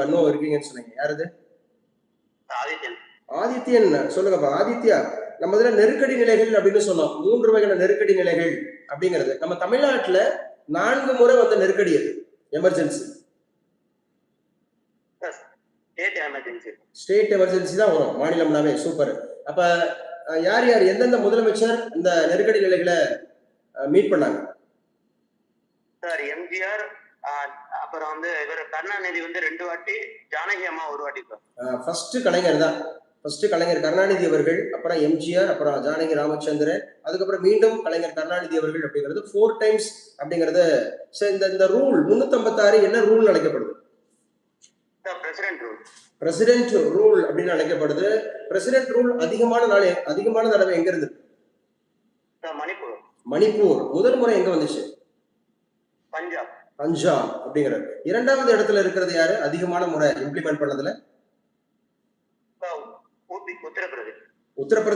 இன்னும் இருக்கீங்கன்னு சொன்னீங்க. யாரது? ஆதித்யன். ஆதித்யன் சொல்லுங்கப்பா. ஆதித்யா, நம்ம இதுல நெருக்கடி நிலைகள் அப்படின்னு சொன்னோம். 3 வகையான நெருக்கடி நிலைகள் அப்படிங்கிறது. நம்ம தமிழ்நாட்டுல 4 முறை வந்த நெருக்கடி அது எமர்ஜென்சி. ஸ்டேட் எமர்ஜென்சி தான் வரும் மாநிலம்னாவே. சூப்பர். அப்ப யார் யார் எந்தெந்த முதலமைச்சர் இந்த நெருக்கடி நிலைகளை மீட் பண்ணாங்க? சார் எம்ஜிஆர், அப்புறம் வந்து இவர் கருணாநிதி வந்து 2 வாட்டி, ஜானகி அம்மா 1 வாட்டி சார். ஃபர்ஸ்ட் கலைஞர் தான். ஃபர்ஸ்ட் கலைஞர் கருணாநிதி அவர்கள், அப்புறம் எம்ஜிஆர், அப்புறம் ஜானகி ராமச்சந்திரன், அதுக்கப்புறம் மீண்டும் கலைஞர் கருணாநிதி அவர்கள் அப்படிங்கிறது 4 டைம்ஸ் அப்படிங்கிறது. இந்த ரூல் 356 என்ன ரூல் அழைக்கப்படுது? President rule. பிரசிடென்ட் ரூல் அப்படின்னு அழைக்கப்படுது. பிரசிடென்ட் ரூல் அதிகமான தடவை எங்க இருந்து? மணிப்பூர். மணிப்பூர் முதல் முறை எங்க வந்துச்சு? பஞ்சாப் அப்படிங்கிறது. இரண்டாவது இடத்துல இருக்கிறது யாரு அதிகமான முறை இம்ப்ளிமெண்ட் பண்ணதுல? உத்தரப்பிரதேஷ். உத்தரப்பிரதேஷ்